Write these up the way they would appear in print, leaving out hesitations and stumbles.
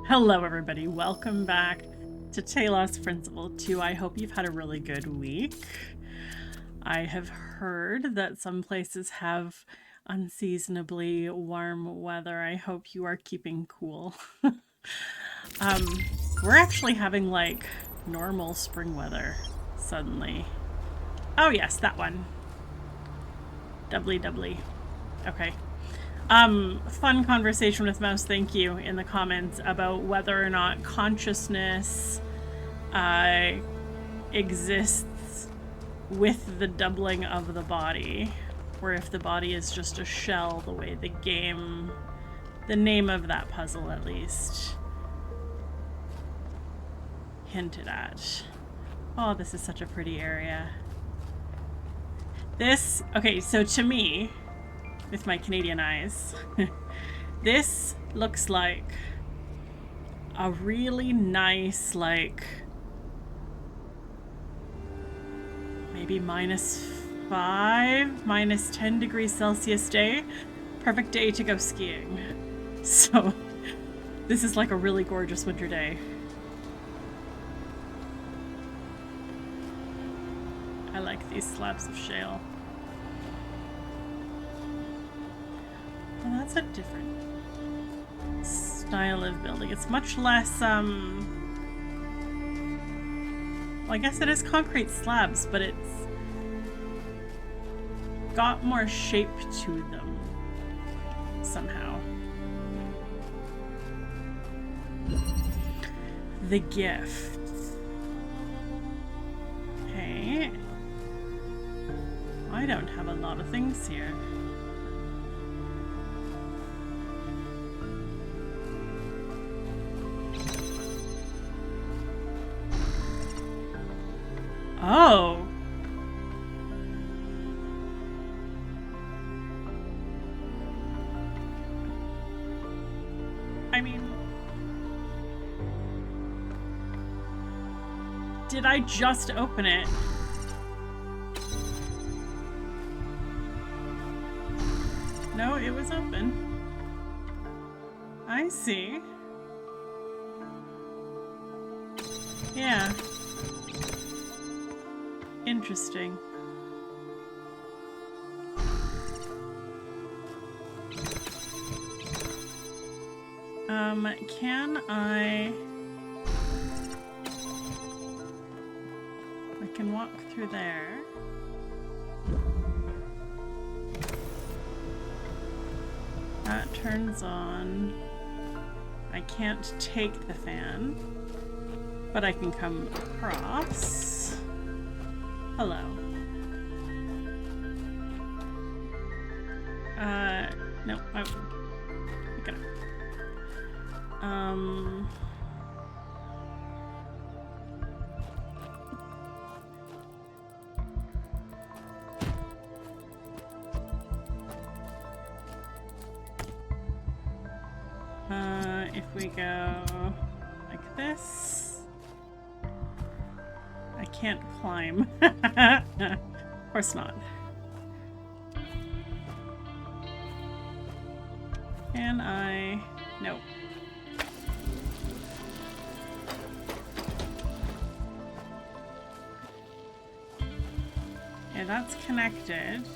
Hello everybody, welcome back to Talos Principle 2. I hope you've had a really good week. I have heard that some places have unseasonably warm weather. I hope you are keeping cool. We're actually having like normal spring weather suddenly. Oh yes, that one. Doubly doubly. Okay. Fun conversation with Mouse, thank you, in the comments about whether or not consciousness exists with the doubling of the body, or if the body is just a shell, the way the game, the name of that puzzle at least, hinted at. Oh, this is such a pretty area. This, okay, so to me, with my Canadian eyes, this looks like a really nice, like, maybe -5, -10 degrees Celsius day. Perfect day to go skiing. So, this is like a really gorgeous winter day. I like these slabs of shale. Well, that's a different style of building. It's much less, well, I guess it is concrete slabs, but it's got more shape to them somehow. The gift. Okay. I don't have a lot of things here. Oh. I mean, did I just open it? No, it was open. I see. Yeah. Interesting. Can I can walk through there. That turns on. I can't take the fan, but I can come across. Hello. No, I pick it up. If we go like this, I can't climb. Of course not. Can I? Nope. Yeah, that's connected.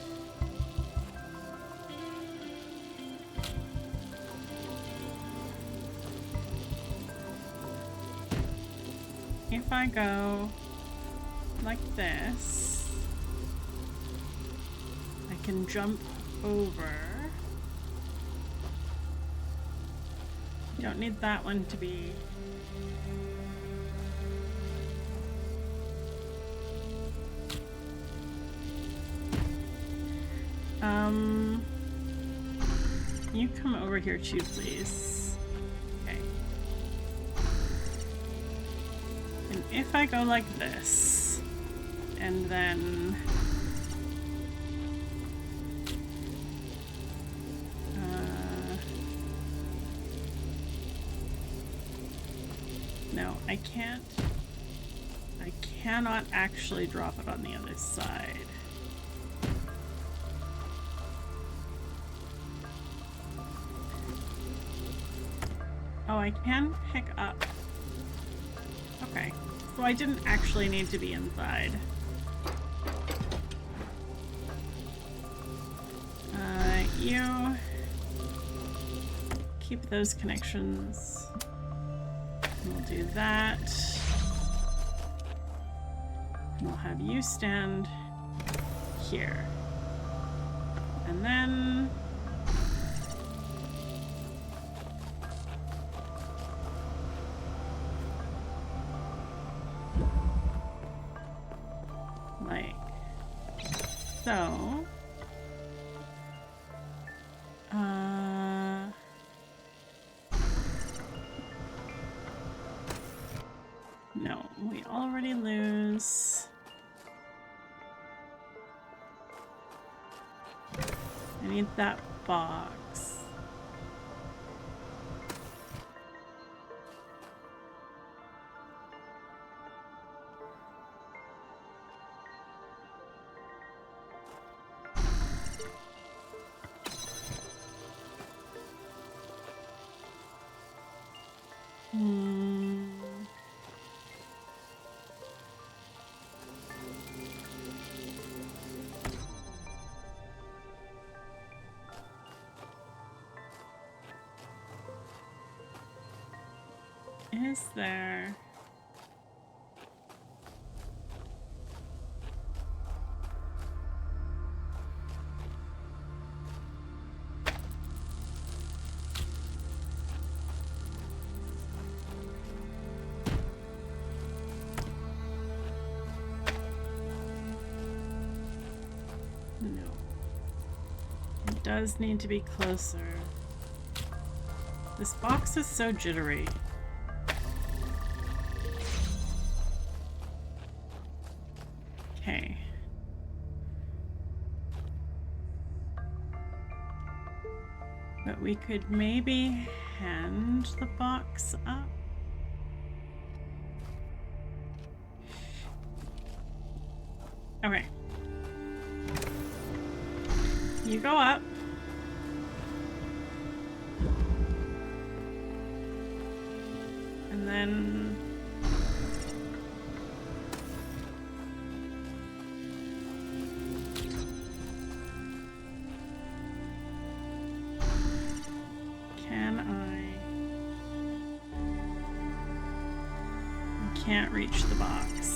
If I go like this, I can jump over. You don't need that one to be. You come over here too, please. Okay. And if I go like this, and then no, I can't. I cannot actually drop it on the other side. Oh, I can pick up. Okay. So I didn't actually need to be inside. You keep those connections. We'll do that. We'll have you stand here. And then like so. No, we already lose. I need that box. Is there? No. It does need to be closer. This box is so jittery. Okay. But we could maybe hand the box up. Okay. You go up. And then can't reach the box.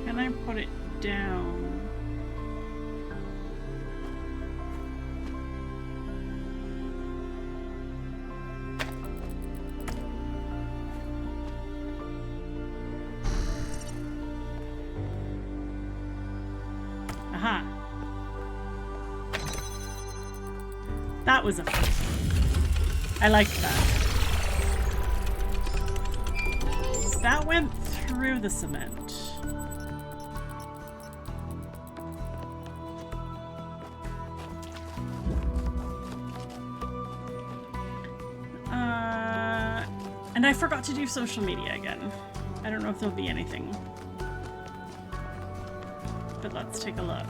Can I put it down? Aha. That was a fun one. I liked that. That went through the cement. And I forgot to do social media again. I don't know if there'll be anything. But let's take a look.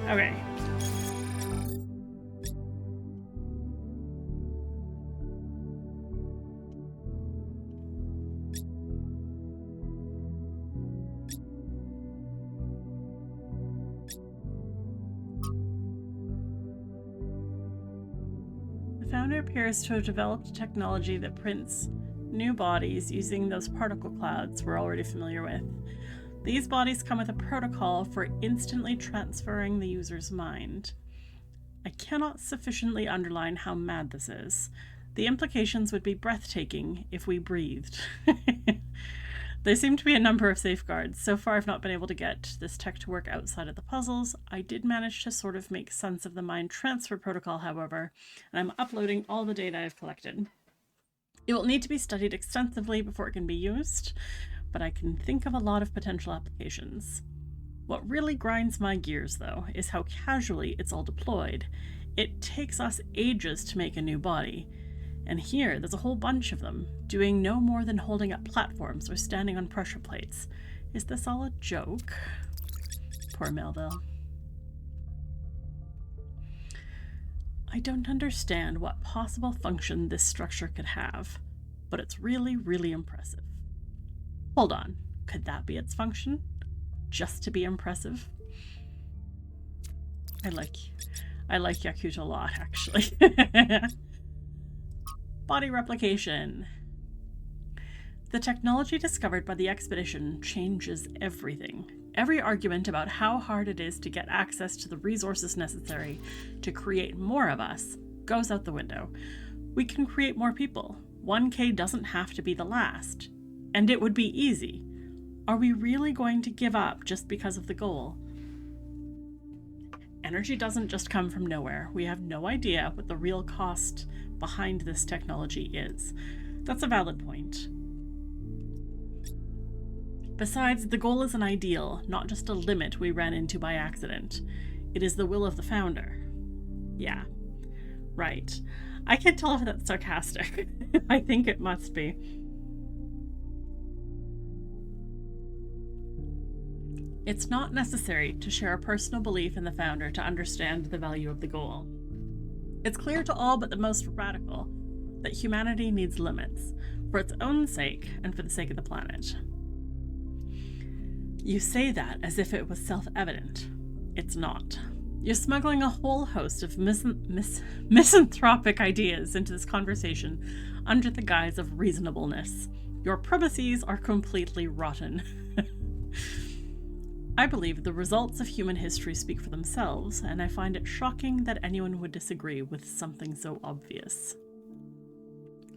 Okay. The founder appears to have developed technology that prints new bodies using those particle clouds we're already familiar with. These bodies come with a protocol for instantly transferring the user's mind. I cannot sufficiently underline how mad this is. The implications would be breathtaking if we breathed. There seem to be a number of safeguards. So far, I've not been able to get this tech to work outside of the puzzles. I did manage to sort of make sense of the mind transfer protocol, however, and I'm uploading all the data I've collected. It will need to be studied extensively before it can be used, but I can think of a lot of potential applications. What really grinds my gears, though, is how casually it's all deployed. It takes us ages to make a new body. And here, there's a whole bunch of them, doing no more than holding up platforms or standing on pressure plates. Is this all a joke? Poor Melville. I don't understand what possible function this structure could have, but it's really, really impressive. Hold on, could that be its function? Just to be impressive? I like Yakut a lot, actually. Body replication. The technology discovered by the expedition changes everything. Every argument about how hard it is to get access to the resources necessary to create more of us goes out the window. We can create more people. 1K doesn't have to be the last. And it would be easy. Are we really going to give up just because of the goal? Energy doesn't just come from nowhere. We have no idea what the real cost behind this technology is. That's a valid point. Besides, the goal is an ideal, not just a limit we ran into by accident. It is the will of the founder. Yeah, right. I can't tell if that's sarcastic. I think it must be. It's not necessary to share a personal belief in the founder to understand the value of the goal. It's clear to all but the most radical that humanity needs limits, for its own sake and for the sake of the planet. You say that as if it was self-evident. It's not. You're smuggling a whole host of misanthropic ideas into this conversation under the guise of reasonableness. Your premises are completely rotten. I believe the results of human history speak for themselves, and I find it shocking that anyone would disagree with something so obvious.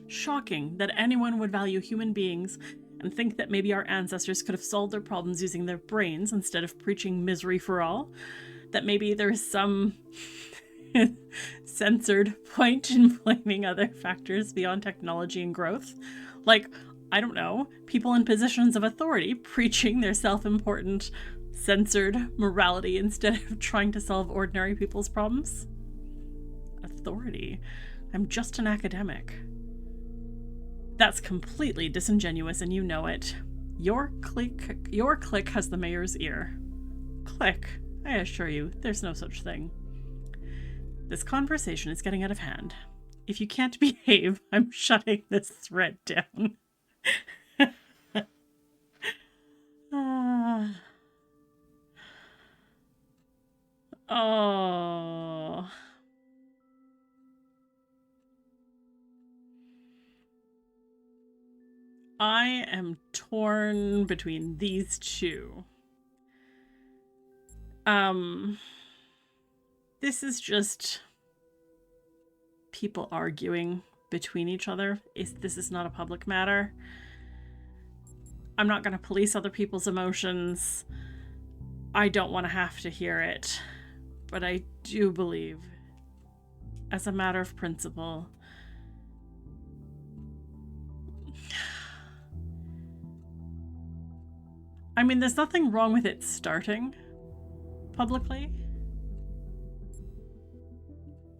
Shocking that anyone would value human beings and think that maybe our ancestors could have solved their problems using their brains instead of preaching misery for all. That maybe there's some censored point in blaming other factors beyond technology and growth. Like, I don't know, people in positions of authority preaching their self-important, censored morality instead of trying to solve ordinary people's problems. Authority. I'm just an academic. That's completely disingenuous and you know it. Your clique has the mayor's ear. Clique. I assure you, there's no such thing. This conversation is getting out of hand. If you can't behave, I'm shutting this thread down. Oh. I am torn between these two. This is just people arguing between each other. This is not a public matter. I'm not going to police other people's emotions. I don't want to have to hear it. But I do believe, as a matter of principle, I mean, there's nothing wrong with it starting publicly.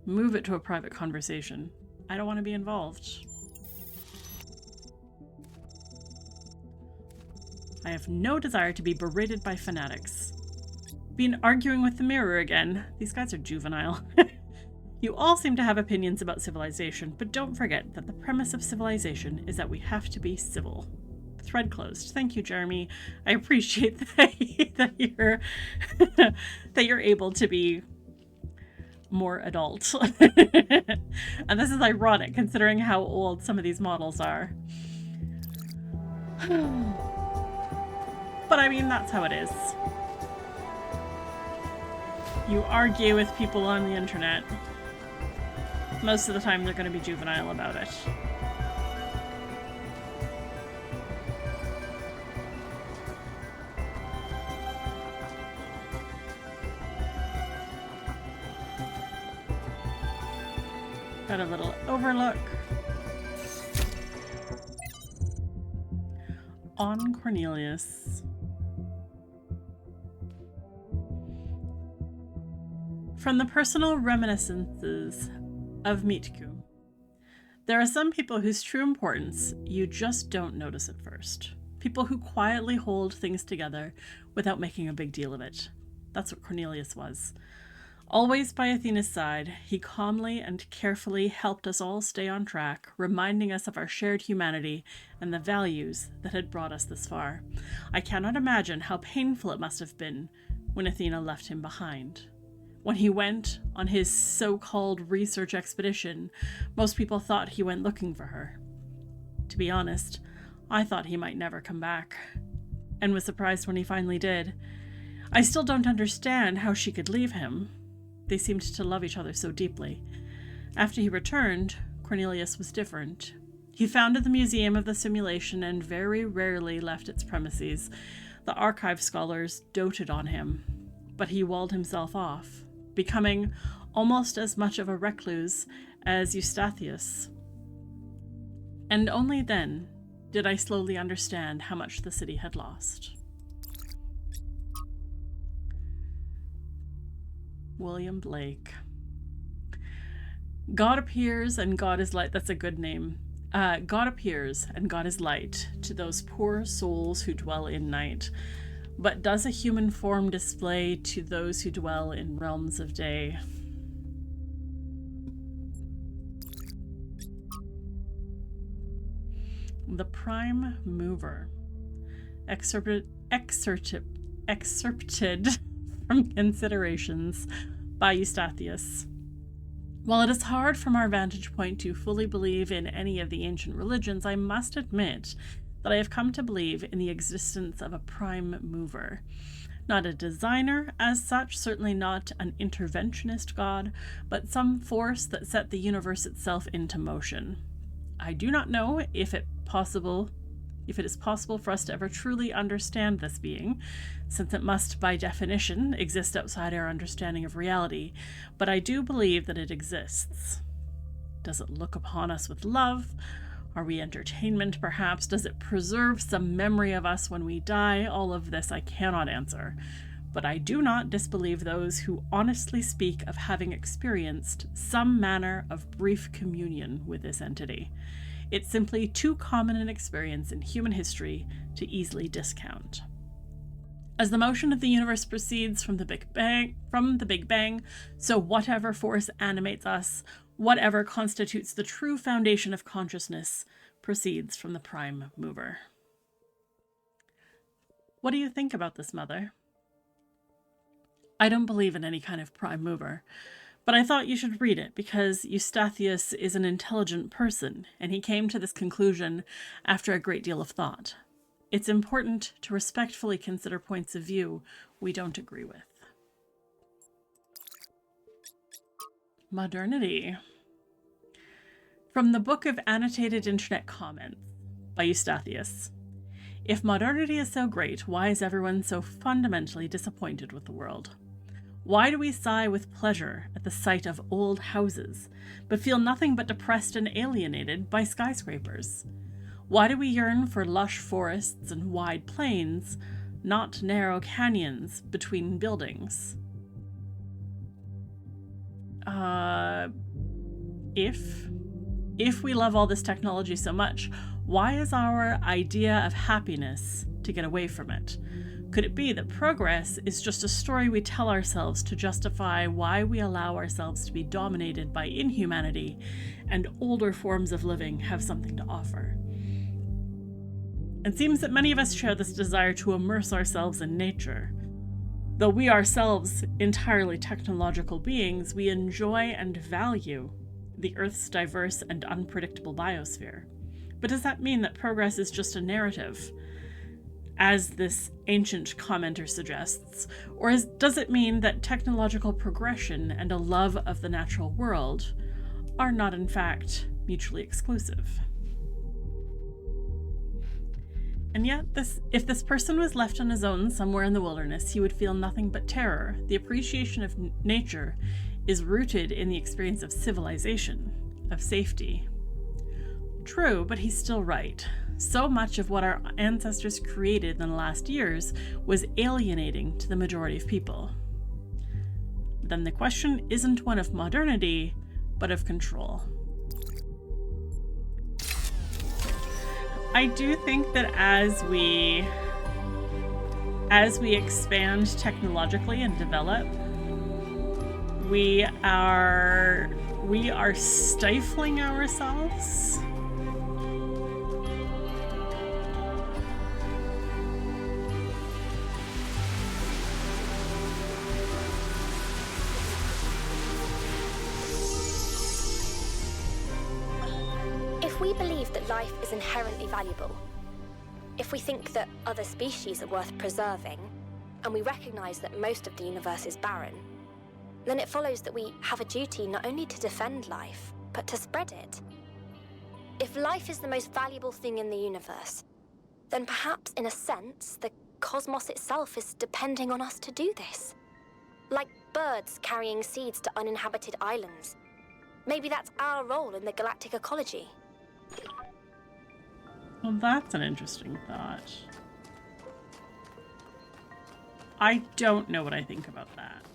Move it to a private conversation. I don't want to be involved. I have no desire to be berated by fanatics. Been arguing with the mirror again. These guys are juvenile. You all seem to have opinions about civilization, but don't forget that the premise of civilization is that we have to be civil. Thread closed. Thank you, Jeremy. I appreciate that you're that you're able to be more adult. And this is ironic considering how old some of these models are. But I mean, that's how it is. You argue with people on the internet. Most of the time they're going to be juvenile about it. Got a little overlook. On Cornelius. From the personal reminiscences of Mitku. There are some people whose true importance you just don't notice at first. People who quietly hold things together without making a big deal of it. That's what Cornelius was. Always by Athena's side, he calmly and carefully helped us all stay on track, reminding us of our shared humanity and the values that had brought us this far. I cannot imagine how painful it must have been when Athena left him behind. When he went on his so-called research expedition, most people thought he went looking for her. To be honest, I thought he might never come back, and was surprised when he finally did. I still don't understand how she could leave him. They seemed to love each other so deeply. After he returned, Cornelius was different. He founded the Museum of the Simulation and very rarely left its premises. The archive scholars doted on him, but he walled himself off, becoming almost as much of a recluse as Eustathius. And only then did I slowly understand how much the city had lost. William Blake. God appears and God is light. That's a good name. God appears and God is light to those poor souls who dwell in night. But does a human form display to those who dwell in realms of day? The Prime Mover. Excerpted from Considerations by Eustathius. While it is hard from our vantage point to fully believe in any of the ancient religions, I must admit that I have come to believe in the existence of a prime mover. Not a designer as such, certainly not an interventionist god, but some force that set the universe itself into motion. I do not know if it is possible for us to ever truly understand this being, since it must, by definition, exist outside our understanding of reality, but I do believe that it exists. Does it look upon us with love? Are we entertainment, perhaps? Does it preserve some memory of us when we die? All of this I cannot answer, but I do not disbelieve those who honestly speak of having experienced some manner of brief communion with this entity. It's simply too common an experience in human history to easily discount. As the motion of the universe proceeds from the Big Bang, so whatever force animates us, whatever constitutes the true foundation of consciousness, proceeds from the prime mover. What do you think about this, Mother? I don't believe in any kind of prime mover, but I thought you should read it because Eustathius is an intelligent person, and he came to this conclusion after a great deal of thought. It's important to respectfully consider points of view we don't agree with. Modernity. From the Book of Annotated Internet Comments by Eustathius. If modernity is so great, why is everyone so fundamentally disappointed with the world? Why do we sigh with pleasure at the sight of old houses, but feel nothing but depressed and alienated by skyscrapers? Why do we yearn for lush forests and wide plains, not narrow canyons between buildings? If we love all this technology so much, why is our idea of happiness to get away from it? Could it be that progress is just a story we tell ourselves to justify why we allow ourselves to be dominated by inhumanity and older forms of living have something to offer? It seems that many of us share this desire to immerse ourselves in nature. Though we ourselves entirely technological beings, we enjoy and value the Earth's diverse and unpredictable biosphere. But does that mean that progress is just a narrative, as this ancient commenter suggests? Or does it mean that technological progression and a love of the natural world are not in fact mutually exclusive? And yet, if this person was left on his own somewhere in the wilderness, he would feel nothing but terror. The appreciation of nature is rooted in the experience of civilization. of safety. True, but he's still right. So much of what our ancestors created in the last years was alienating to the majority of people. Then the question isn't one of modernity, but of control. I do think that as we expand technologically and develop, we are stifling ourselves. If we believe that life is inherently valuable, if we think that other species are worth preserving, and we recognize that most of the universe is barren, then it follows that we have a duty not only to defend life, but to spread it. If life is the most valuable thing in the universe, then perhaps, in a sense, the cosmos itself is depending on us to do this. Like birds carrying seeds to uninhabited islands. Maybe that's our role in the galactic ecology. Well, that's an interesting thought. I don't know what I think about that.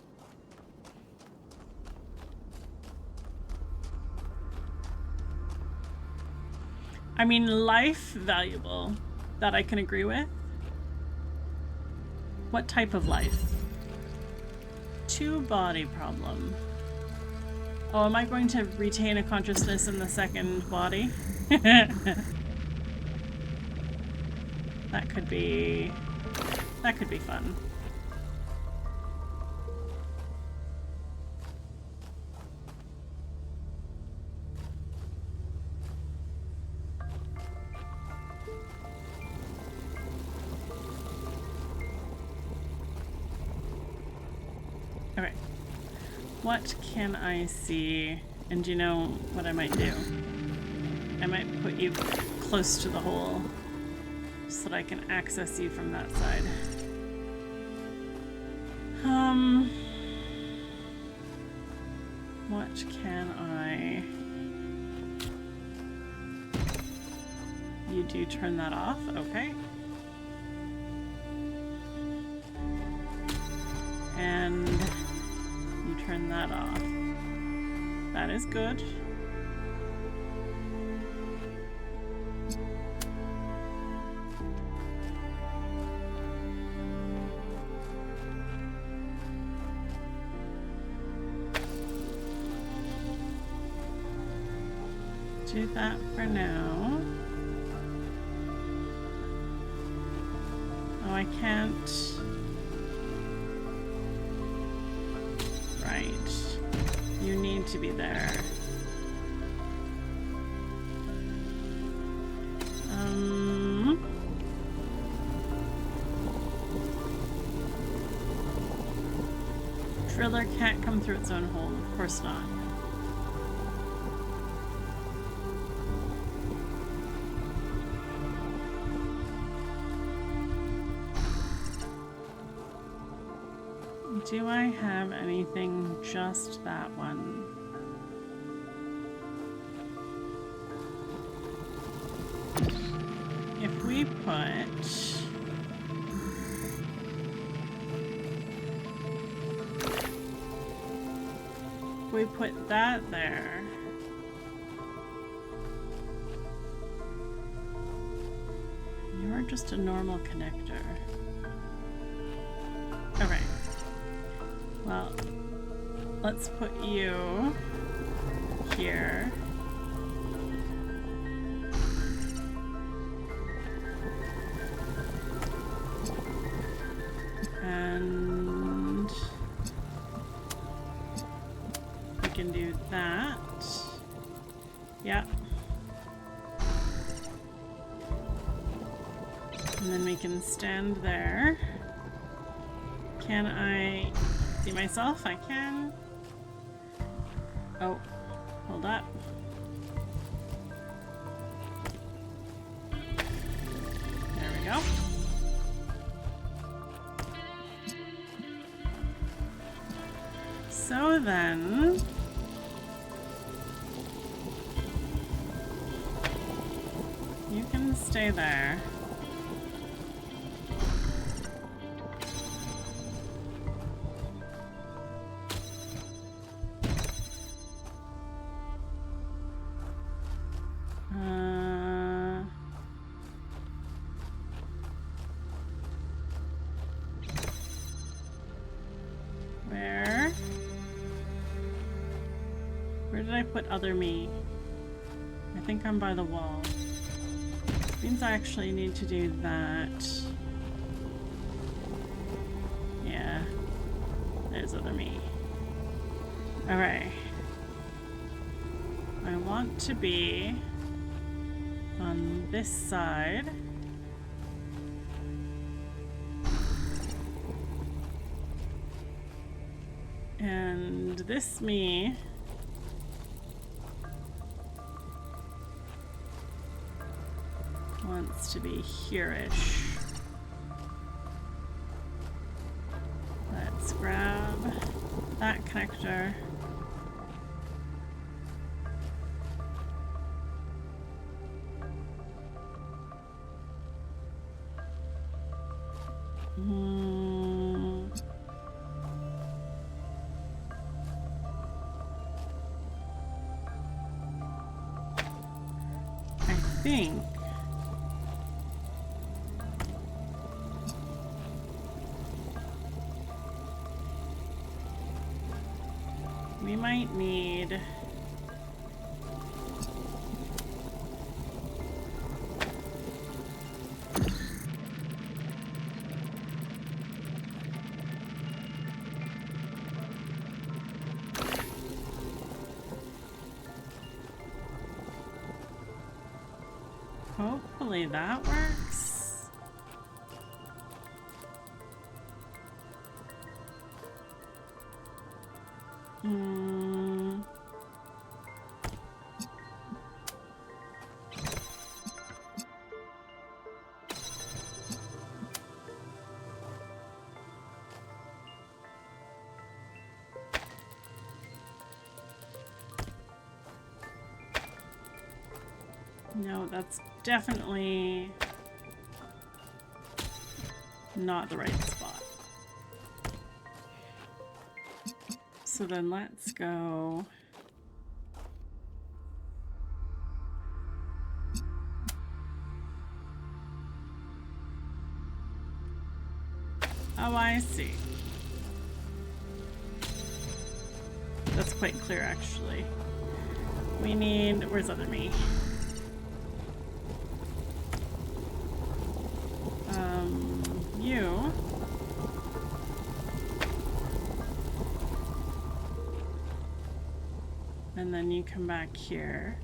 I mean, life valuable, that I can agree with. What type of life? Two-body problem. Oh, am I going to retain a consciousness in the second body? That could be fun. Okay. What can I see? And do you know what I might do? I might put you close to the hole so that I can access you from that side. What can I... You do turn that off, okay. And you turn that off. That is good. Do that for now. Oh, I can't. Right. You need to be there. Driller can't come through its own hole. Of course not. Do I have anything just that one? If we put that there. You're just a normal connector. Okay. Well, let's put you here. And we can do that. Yep. And then we can stand there. Can I see myself? I can. Oh, hold up. There we go. So then, stay there. Where did I put other me? I think I'm by the wall. Means I actually need to do that. Yeah. There's other me. Alright. I want to be on this side. And this me wants to be here-ish. Let's grab that connector. I think we might need hopefully that works. No, that's definitely not the right spot. So then let's go. Oh, I see. That's quite clear, actually. We need... Where's other me? You. And then you come back here.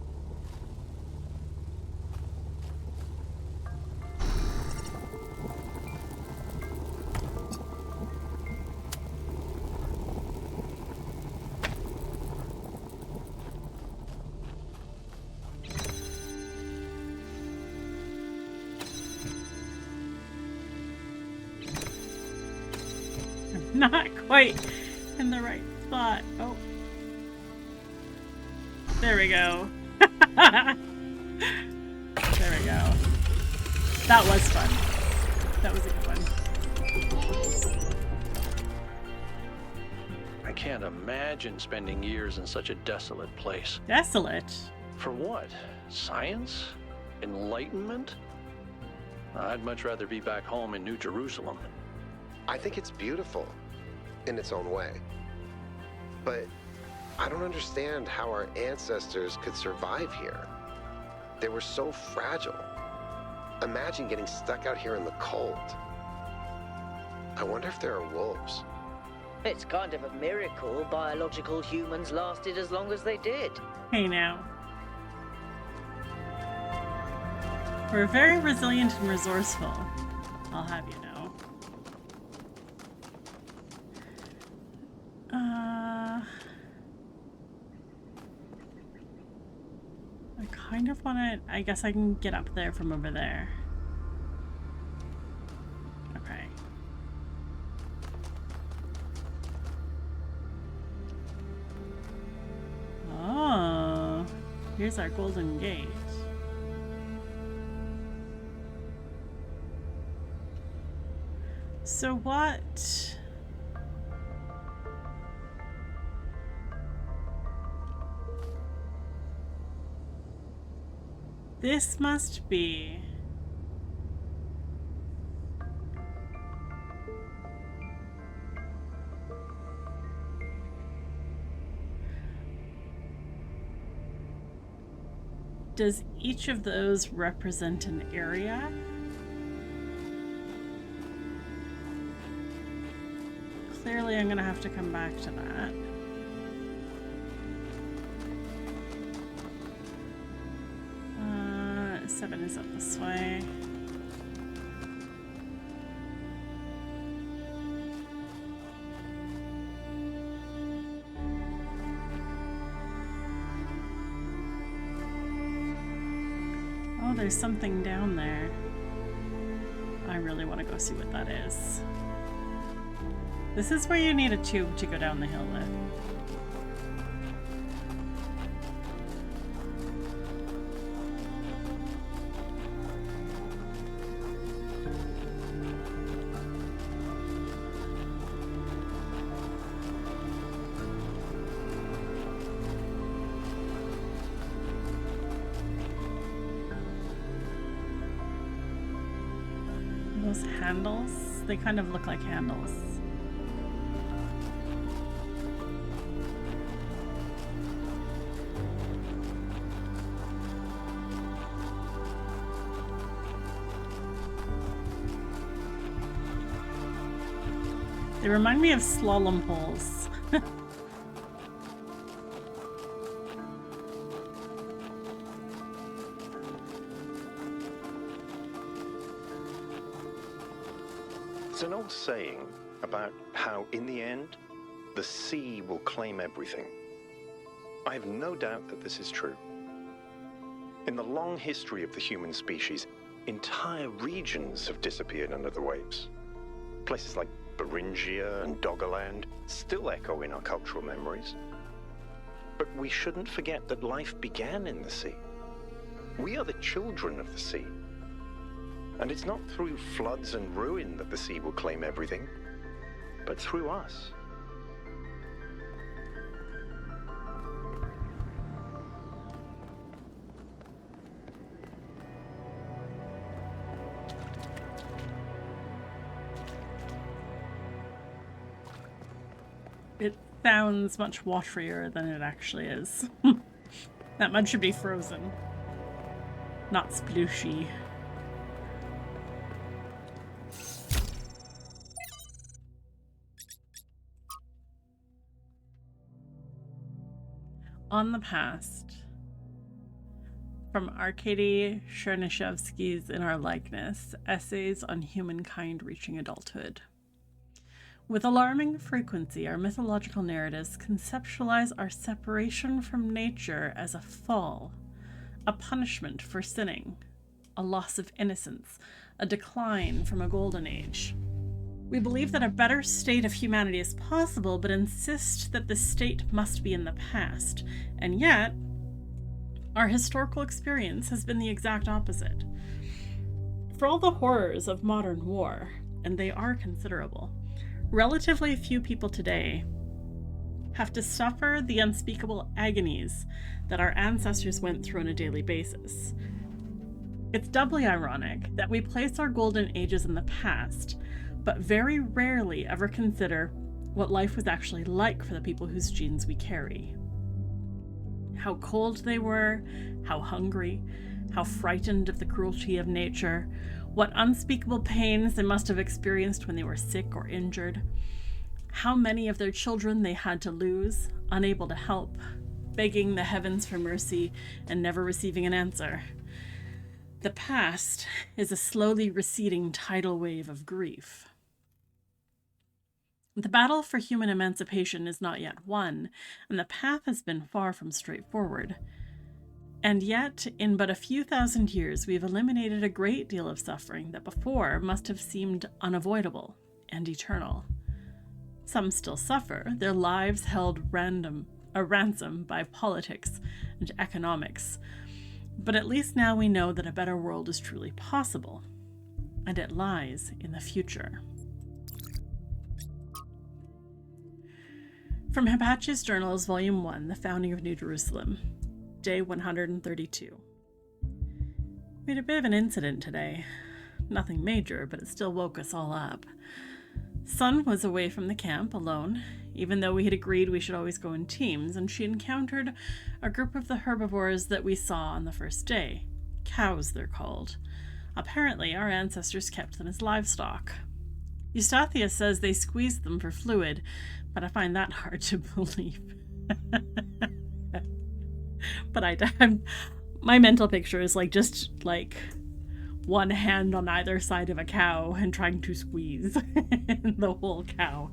Not quite in the right spot. Oh. There we go. There we go. That was fun. That was a good one. I can't imagine spending years in such a desolate place. Desolate? For what? Science? Enlightenment? I'd much rather be back home in New Jerusalem. I think it's beautiful in its own way. But I don't understand how our ancestors could survive here. They were so fragile. Imagine getting stuck out here in the cold. I wonder if there are wolves. It's kind of a miracle biological humans lasted as long as they did. Hey now. We're very resilient and resourceful, I'll have you know. I kind of want to... I guess I can get up there from over there. Okay. Oh, here's our golden gate. So what? This must be... Does each of those represent an area? Clearly I'm gonna have to come back to that. Seven is up this way. Oh, there's something down there. I really want to go see what that is. This is where you need a tube to go down the hill with. Those handles, they kind of look like handles. They remind me of slalom poles. It's an old saying about how, in the end, the sea will claim everything. I have no doubt that this is true. In the long history of the human species, entire regions have disappeared under the waves. Places like Beringia and Doggerland still echo in our cultural memories. But we shouldn't forget that life began in the sea. We are the children of the sea. And it's not through floods and ruin that the sea will claim everything, but through us. It sounds much waterier than it actually is. That mud should be frozen, not splooshy. On the Past, from Arkady Chernyshevsky's In Our Likeness, Essays on Humankind Reaching Adulthood. With alarming frequency, our mythological narratives conceptualize our separation from nature as a fall, a punishment for sinning, a loss of innocence, a decline from a golden age. We believe that a better state of humanity is possible, but insist that the state must be in the past. And yet, our historical experience has been the exact opposite. For all the horrors of modern war, and they are considerable, relatively few people today have to suffer the unspeakable agonies that our ancestors went through on a daily basis. It's doubly ironic that we place our golden ages in the past, but very rarely ever consider what life was actually like for the people whose genes we carry. How cold they were, how hungry, how frightened of the cruelty of nature, what unspeakable pains they must have experienced when they were sick or injured, how many of their children they had to lose, unable to help, begging the heavens for mercy and never receiving an answer. The past is a slowly receding tidal wave of grief. The battle for human emancipation is not yet won, and the path has been far from straightforward. And yet, in but a few thousand years, we have eliminated a great deal of suffering that before must have seemed unavoidable and eternal. Some still suffer, their lives held a ransom by politics and economics. But at least now we know that a better world is truly possible, and it lies in the future. From Hippachi's Journals, Volume 1, The Founding of New Jerusalem, Day 132. We had a bit of an incident today. Nothing major, but it still woke us all up. Sun was away from the camp alone, even though we had agreed we should always go in teams, and she encountered a group of the herbivores that we saw on the first day. Cows, they're called. Apparently, our ancestors kept them as livestock. Eustathius says they squeezed them for fluid, but I find that hard to believe. But my mental picture is just one hand on either side of a cow and trying to squeeze the whole cow.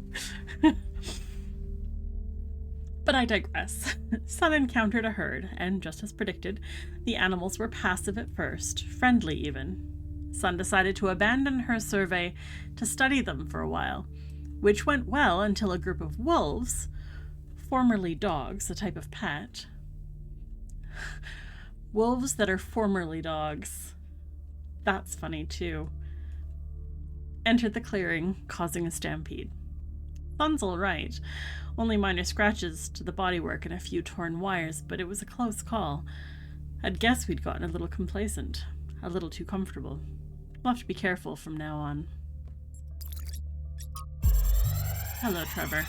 But I digress. Sun encountered a herd, and just as predicted, the animals were passive at first, friendly even. Sun decided to abandon her survey to study them for a while, which went well until a group of wolves, formerly dogs, a type of pet. Wolves that are formerly dogs. That's funny too. Entered the clearing, causing a stampede. Sun's all right. Only minor scratches to the bodywork and a few torn wires, but it was a close call. I'd guess we'd gotten a little complacent, a little too comfortable. We'll have to be careful from now on. Hello, Trevor.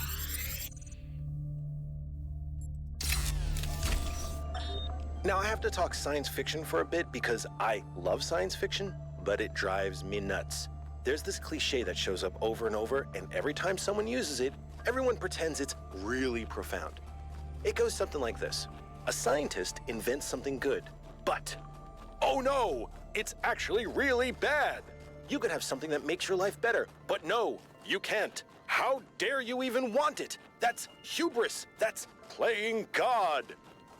Now, I have to talk science fiction for a bit because I love science fiction, but it drives me nuts. There's this cliche that shows up over and over, and every time someone uses it, everyone pretends it's really profound. It goes something like this. A scientist invents something good, but, oh no, it's actually really bad. You could have something that makes your life better, but no, you can't. How dare you even want it? That's hubris. That's playing God.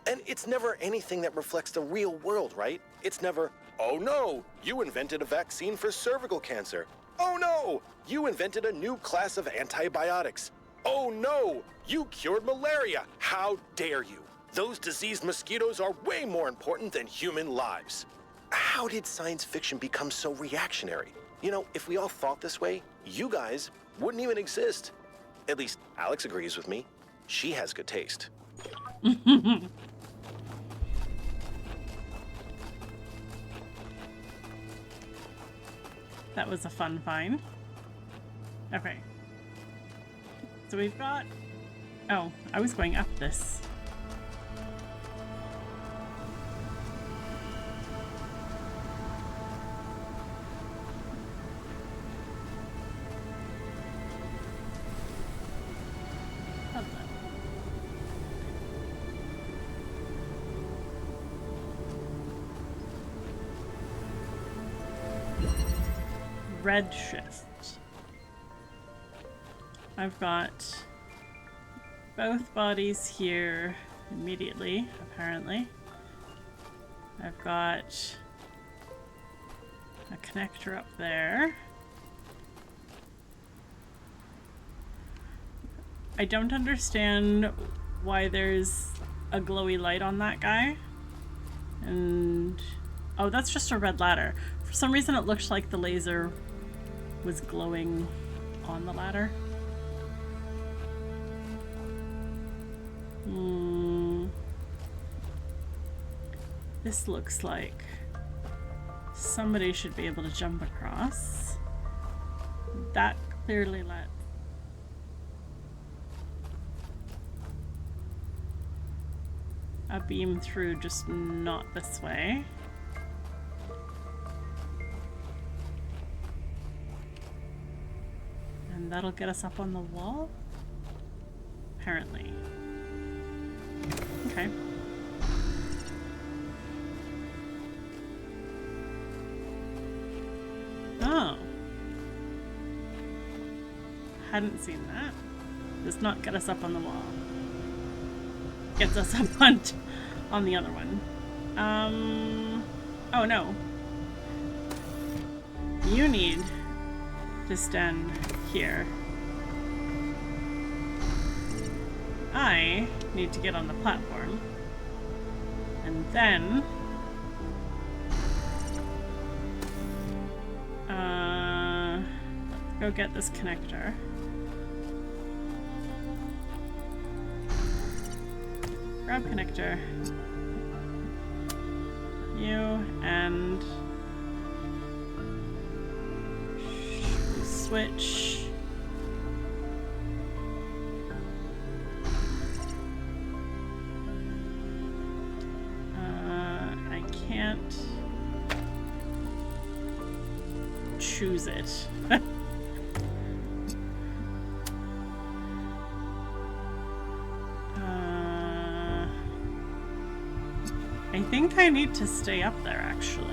And it's never anything that reflects the real world, right? It's never, oh no, you invented a vaccine for cervical cancer. Oh no, you invented a new class of antibiotics. Oh no, you cured malaria. How dare you? Those diseased mosquitoes are way more important than human lives. How did science fiction become so reactionary? You know, if we all thought this way, you guys wouldn't even exist. At least Alex agrees with me. She has good taste. That was a fun find. Okay. So we've got... Oh, I was going up this. Hello. Red shift. I've got both bodies here immediately, apparently. I've got a connector up there. I don't understand why there's a glowy light on that guy. And oh, that's just a red ladder. For some reason it looks like the laser was glowing on the ladder. This looks like somebody should be able to jump across. That clearly let a beam through, just not this way. And that'll get us up on the wall? Apparently. Okay. Oh. Hadn't seen that. Does not get us up on the wall. Gets us up on the other one. Oh no. You need to stand here. I need to get on the platform. And then let's go get this connector. Grab connector. You and switch. I can't choose it. I think I need to stay up there, actually.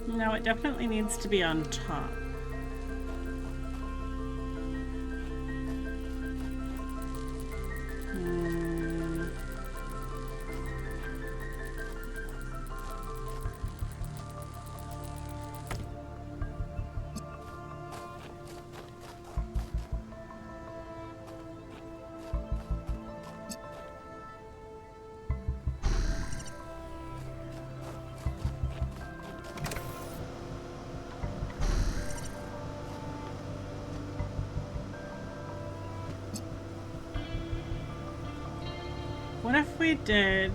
No, it definitely needs to be on top. What if we did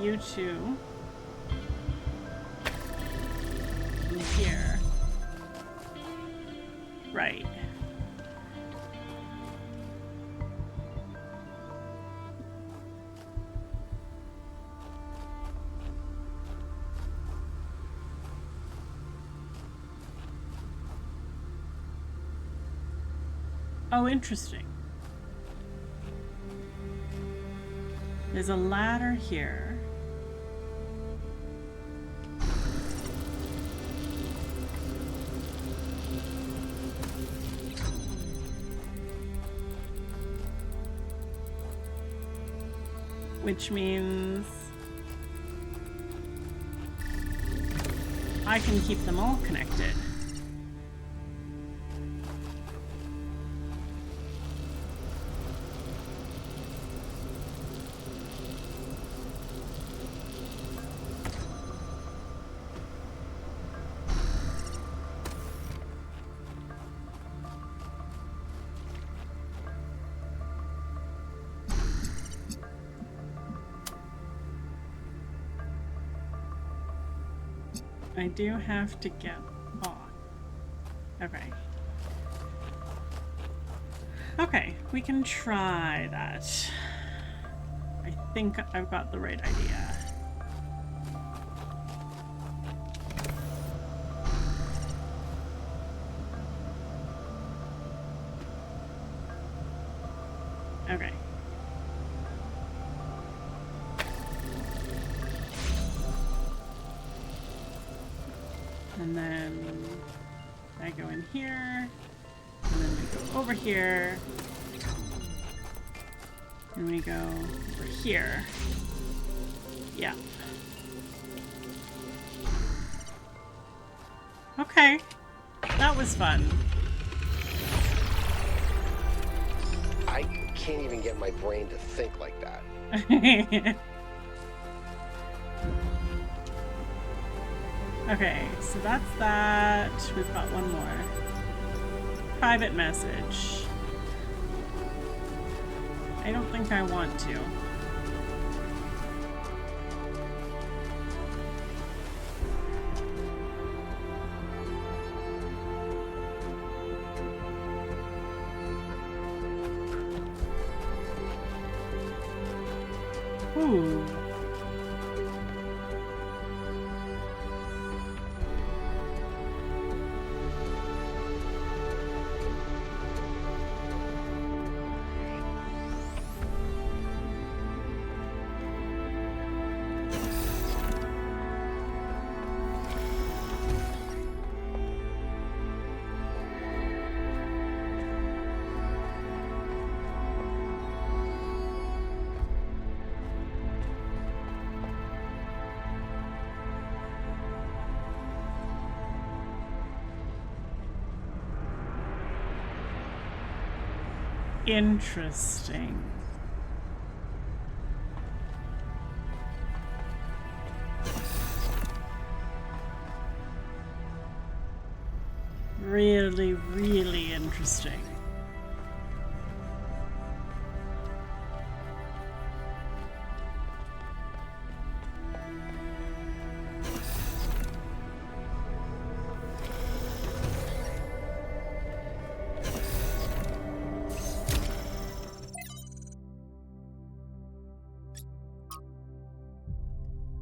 you two in here? Right. Oh, interesting. There's a ladder here. Which means I can keep them all connected. I do have to get off. Okay. Okay, we can try that. I think I've got the right idea. Okay. And then I go in here, and then we go over here, and we go over here. Yeah. Okay, that was fun. I can't even get my brain to think like that. Okay, so that's that. We've got one more. Private message. I don't think I want to. Ooh. Interesting. Really, really interesting.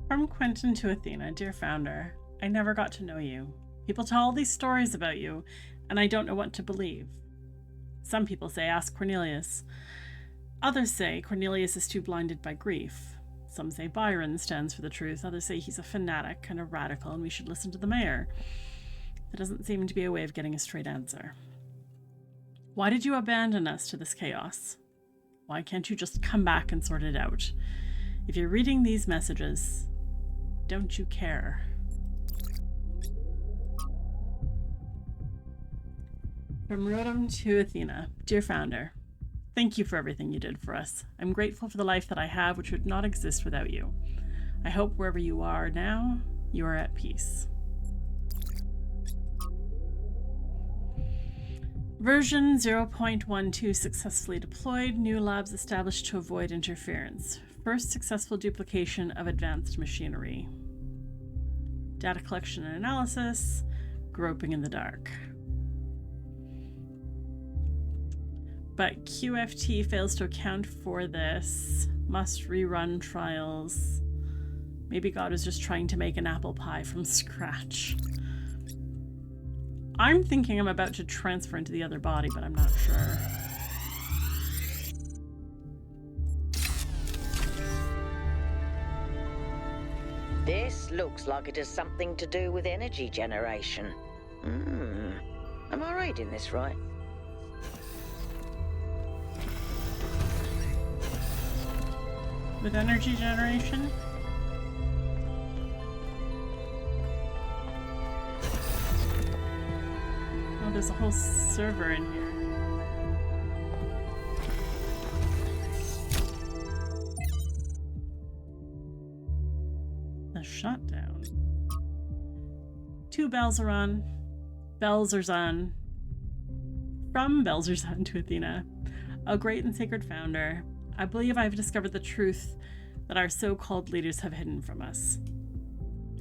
From Quentin to Athena, dear founder, I never got to know you. People tell all these stories about you, and I don't know what to believe. Some people say ask Cornelius. Others say Cornelius is too blinded by grief. Some say Byron stands for the truth. Others say he's a fanatic and a radical and we should listen to the mayor. There doesn't seem to be a way of getting a straight answer. Why did you abandon us to this chaos? Why can't you just come back and sort it out? If you're reading these messages, don't you care? From Rodham to Athena, dear founder, thank you for everything you did for us. I'm grateful for the life that I have, which would not exist without you. I hope wherever you are now, you are at peace. Version 0.12 successfully deployed. New labs established to avoid interference. First successful duplication of advanced machinery. Data collection and analysis. Groping in the dark. But QFT fails to account for this. Must rerun trials. Maybe God was just trying to make an apple pie from scratch. I'm thinking I'm about to transfer into the other body, but I'm not sure. This looks like it has something to do with energy generation. Am I reading this right? With energy generation? Oh, there's a whole server in here. The shutdown. To Belzeron. Belzerzan. From Belzerzan to Athena. A great and sacred founder. I believe I've discovered the truth that our so-called leaders have hidden from us.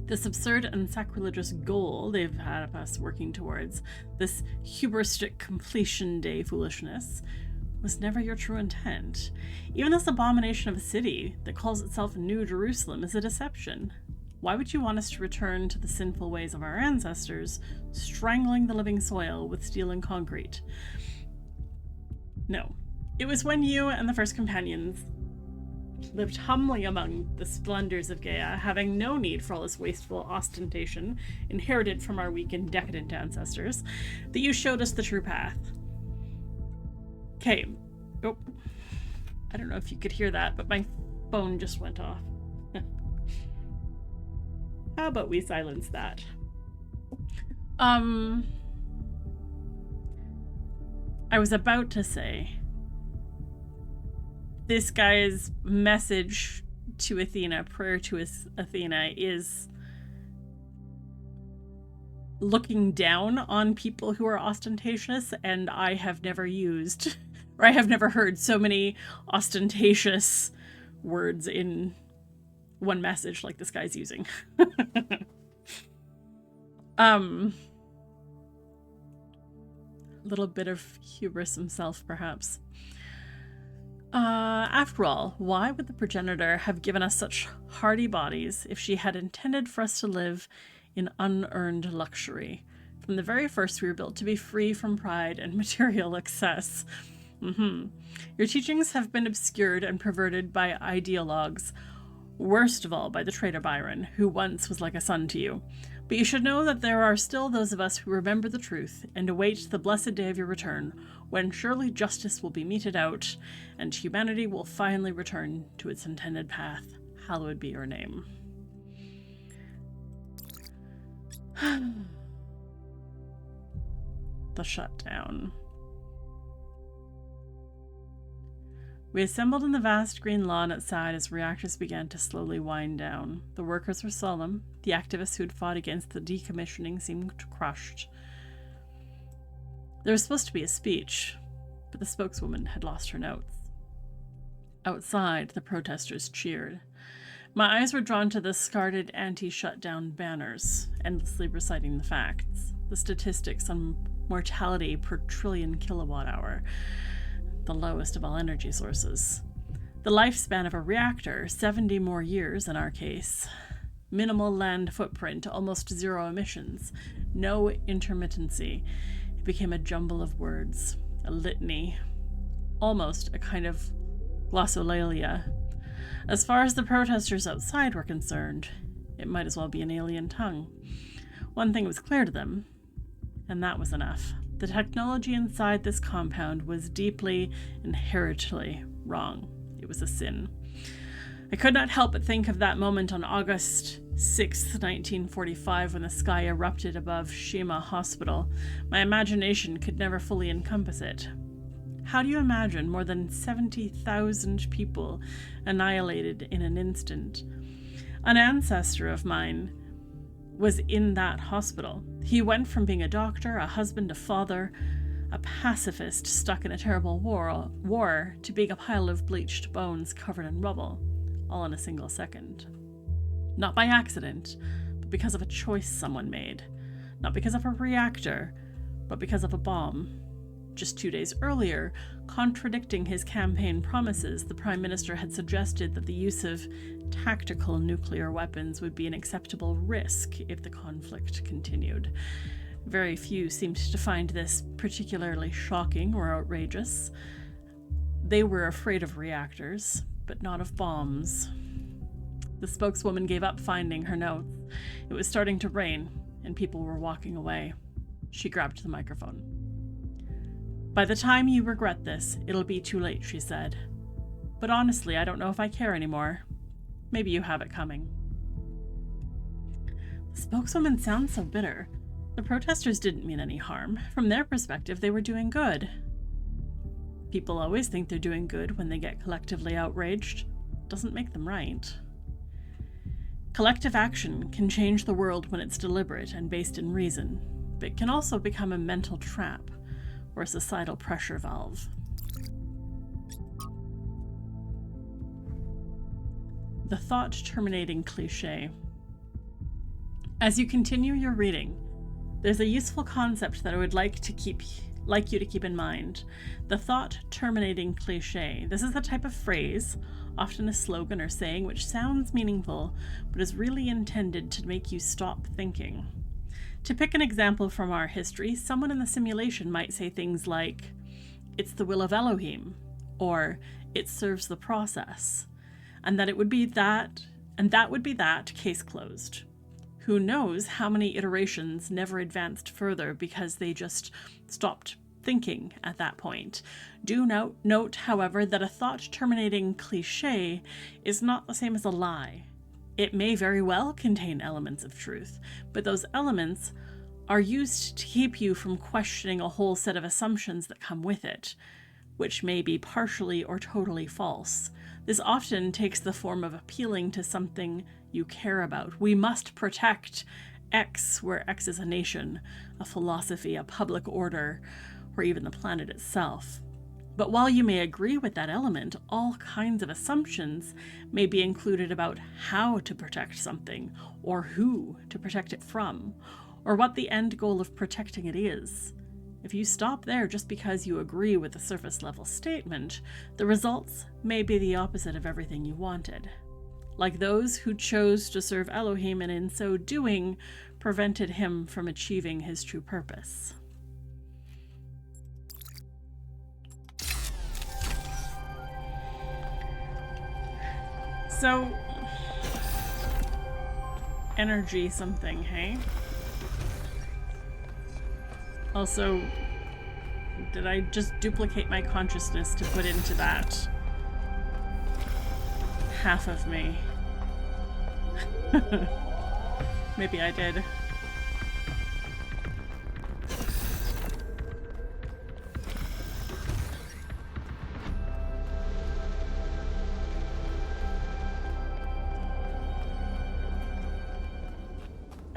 This absurd and sacrilegious goal they've had us working towards, this hubristic completion day foolishness, was never your true intent. Even this abomination of a city that calls itself New Jerusalem is a deception. Why would you want us to return to the sinful ways of our ancestors, strangling the living soil with steel and concrete? No. It was when you and the first companions lived humbly among the splendors of Gaia, having no need for all this wasteful ostentation inherited from our weak and decadent ancestors, that you showed us the true path. Okay. Oh. I don't know if you could hear that, but my phone just went off. How about we silence that? I was about to say, this guy's message to Athena, prayer to Athena, is looking down on people who are ostentatious, and I have never used, or I have never heard so many ostentatious words in one message like this guy's using. A little bit of hubris himself, perhaps. After all, why would the progenitor have given us such hardy bodies if she had intended for us to live in unearned luxury? From the very first, we were built to be free from pride and material excess. Your teachings have been obscured and perverted by ideologues, worst of all by the traitor Byron, who once was like a son to you. But you should know that there are still those of us who remember the truth and await the blessed day of your return, when surely justice will be meted out, and humanity will finally return to its intended path. Hallowed be your name. The shutdown. We assembled in the vast green lawn outside as reactors began to slowly wind down. The workers were solemn. The activists who'd fought against the decommissioning seemed crushed. There was supposed to be a speech, but the spokeswoman had lost her notes. Outside, the protesters cheered. My eyes were drawn to the discarded anti-shutdown banners, endlessly reciting the facts, the statistics on mortality per trillion kilowatt hour, the lowest of all energy sources. The lifespan of a reactor, 70 more years in our case. Minimal land footprint, almost zero emissions, no intermittency. It became a jumble of words, a litany, almost a kind of glossolalia. As far as the protesters outside were concerned, it might as well be an alien tongue. One thing was clear to them, and that was enough. The technology inside this compound was deeply, inherently wrong. It was a sin. I could not help but think of that moment on August 6, 1945, when the sky erupted above Shima Hospital. My imagination could never fully encompass it. How do you imagine more than 70,000 people annihilated in an instant? An ancestor of mine was in that hospital. He went from being a doctor, a husband, a father, a pacifist stuck in a terrible war to being a pile of bleached bones covered in rubble, all in a single second. Not by accident, but because of a choice someone made. Not because of a reactor, but because of a bomb. Just 2 days earlier, contradicting his campaign promises, the Prime Minister had suggested that the use of tactical nuclear weapons would be an acceptable risk if the conflict continued. Very few seemed to find this particularly shocking or outrageous. They were afraid of reactors, but not of bombs. The spokeswoman gave up finding her notes. It was starting to rain, and people were walking away. She grabbed the microphone. "By the time you regret this, it'll be too late," she said. "But honestly, I don't know if I care anymore. Maybe you have it coming." The spokeswoman sounds so bitter. The protesters didn't mean any harm. From their perspective, they were doing good. People always think they're doing good when they get collectively outraged. Doesn't make them right. Collective action can change the world when it's deliberate and based in reason, but it can also become a mental trap or a societal pressure valve. The thought-terminating cliché. As you continue your reading, there's a useful concept that I would like you to keep in mind. The thought-terminating cliché. This is the type of phrase, often a slogan or saying, which sounds meaningful, but is really intended to make you stop thinking. To pick an example from our history, someone in the simulation might say things like, "It's the will of Elohim," or "It serves the process," and that would be that, case closed. Who knows how many iterations never advanced further because they just stopped thinking at that point. Do note, however, that a thought-terminating cliché is not the same as a lie. It may very well contain elements of truth, but those elements are used to keep you from questioning a whole set of assumptions that come with it, which may be partially or totally false. This often takes the form of appealing to something you care about. We must protect X, where X is a nation, a philosophy, a public order, or even the planet itself. But while you may agree with that element, all kinds of assumptions may be included about how to protect something, or who to protect it from, or what the end goal of protecting it is. If you stop there just because you agree with the surface level statement, the results may be the opposite of everything you wanted. Like those who chose to serve Elohim and in so doing prevented him from achieving his true purpose. So, energy something, hey? Also, did I just duplicate my consciousness to put into that half of me? Maybe I did.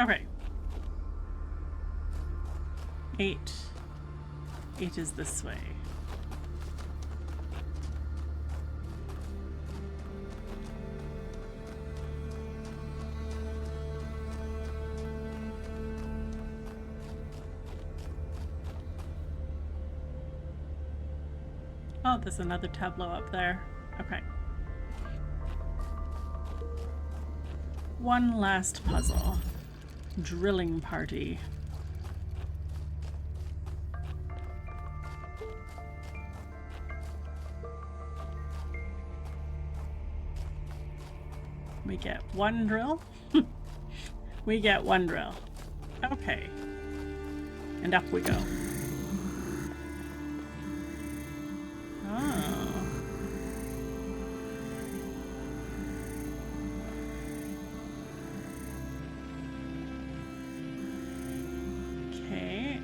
Okay. 8. 8 is this way. Oh, there's another tableau up there. Okay. One last puzzle. Drilling party. We get one drill. We get one drill. Okay. And up we go. Oh. Okay.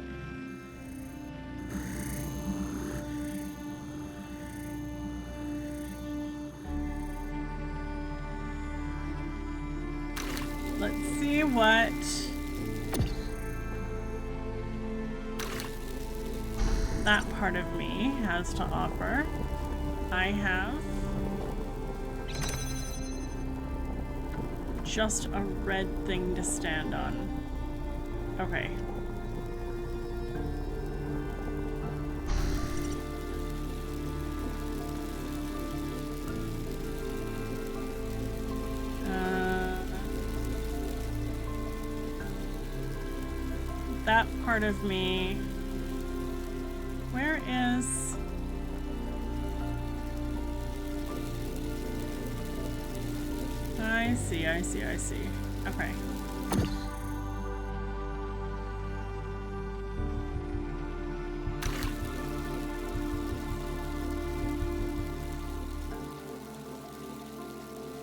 Let's see what that part of me has to offer. I have just a red thing to stand on. Okay. That part of me. Where is... I see, I see, I see. Okay.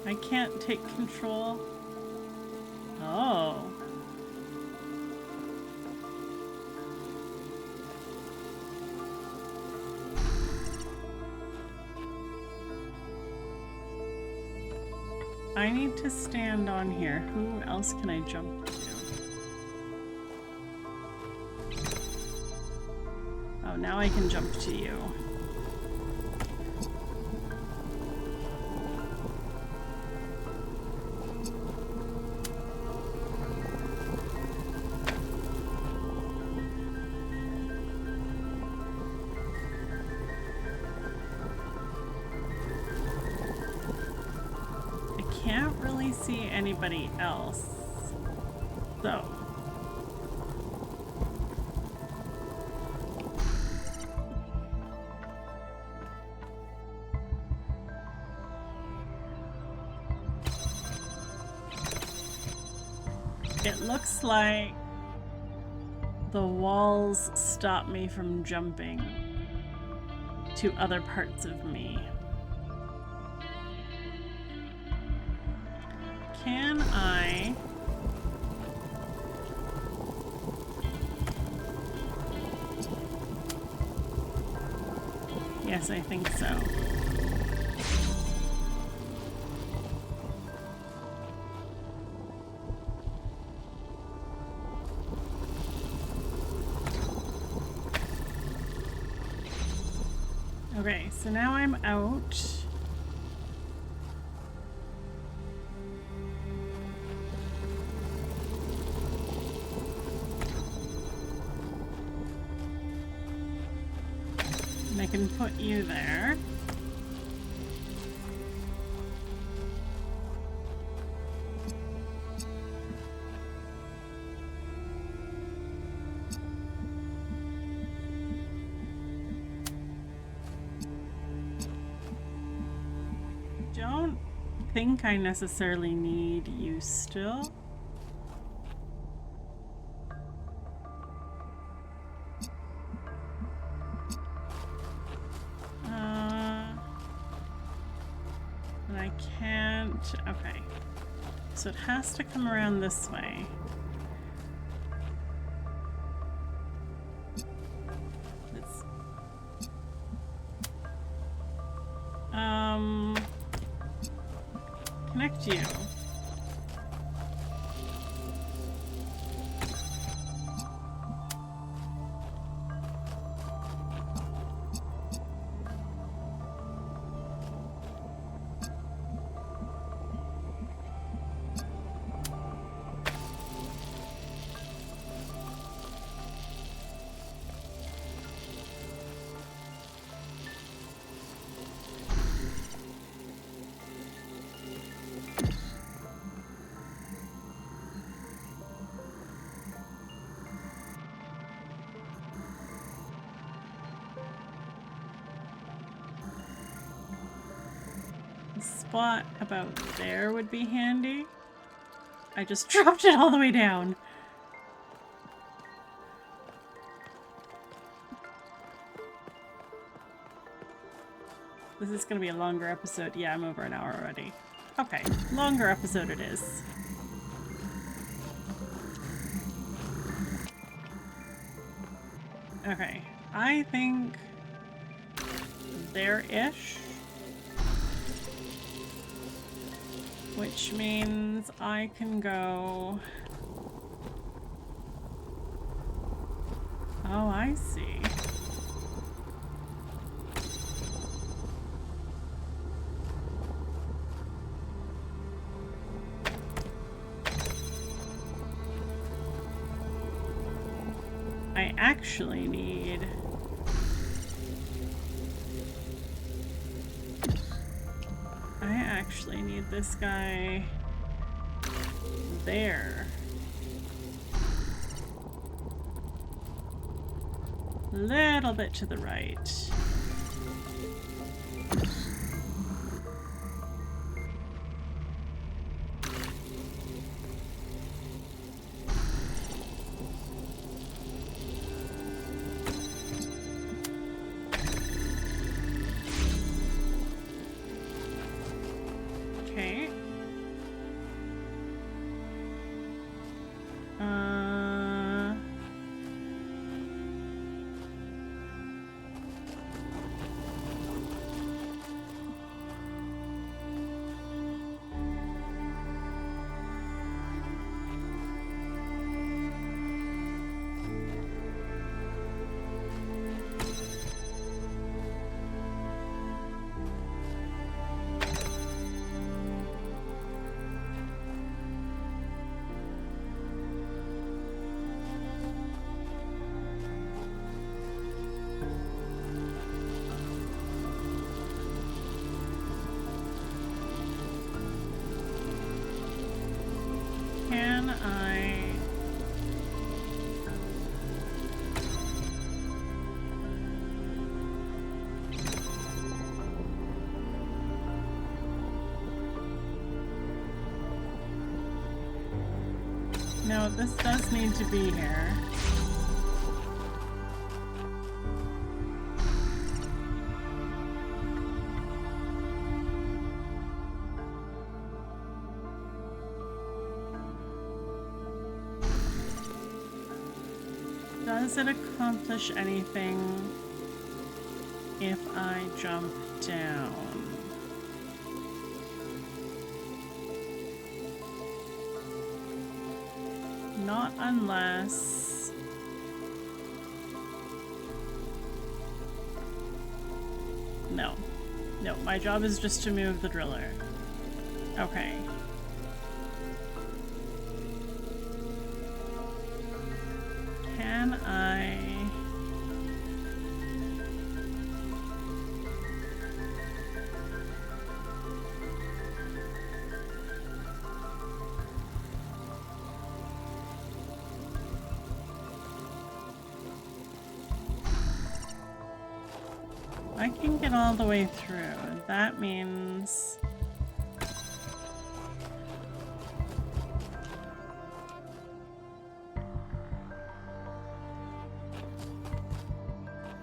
I can't take control. Oh. I need to stand on here. Who else can I jump to? Oh, now I can jump to you. Can't really see anybody else, so it looks like the walls stop me from jumping to other parts of me. Can I... Yes, I think so. Okay, so now I'm out. I can put you there. Don't think I necessarily need you still. Okay, so it has to come around this way. Connect you. spot about there would be handy. I just dropped it all the way down. This is gonna be a longer episode. Yeah, I'm over an hour already. Okay, longer episode it is. Okay, I think there-ish. Which means I can go... Oh, I see. I actually need... this guy there. A little bit to the right. Okay. Can I... No, this does need to be here. Does it accomplish anything if I jump down? Not unless... No. No, my job is just to move the driller. Okay. Can I... I can get all the way through. That means...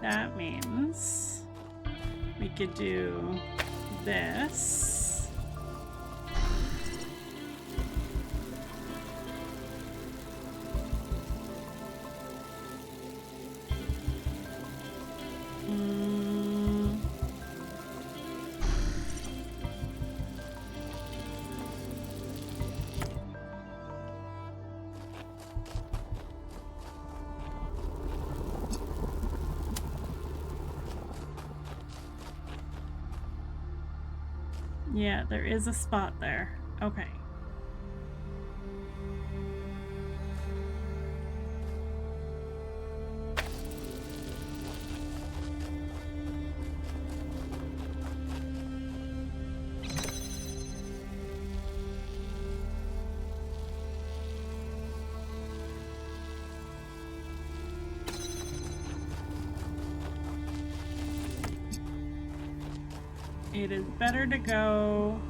That means we could do this. Yeah, there is a spot there. Okay. It is better to go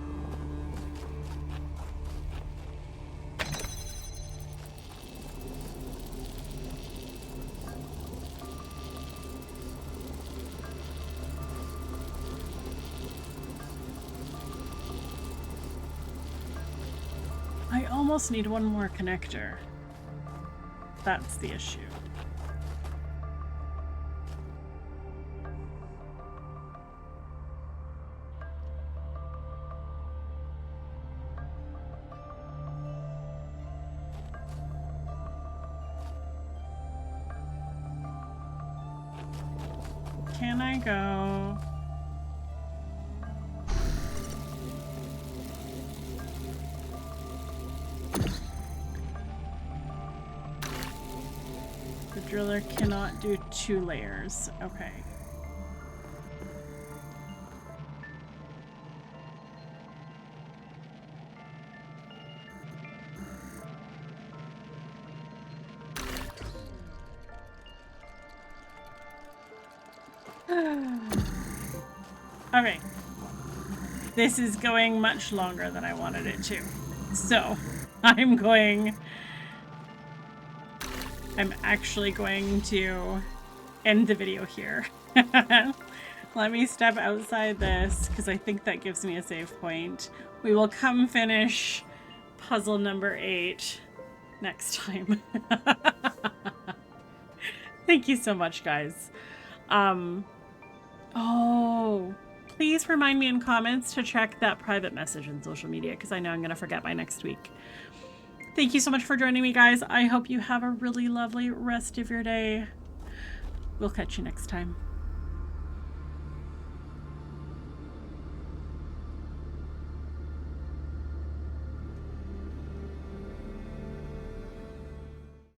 almost need one more connector. That's the issue. Can I go? The driller cannot do 2 layers. Okay. Okay. This is going much longer than I wanted it to. So, I'm actually going to end the video here. Let me step outside this because I think that gives me a save point. We will come finish puzzle number 8 next time. Thank you so much, guys. Oh, please remind me in comments to check that private message in social media because I know I'm going to forget by next week. Thank you so much for joining me, guys. I hope you have a really lovely rest of your day. We'll catch you next time.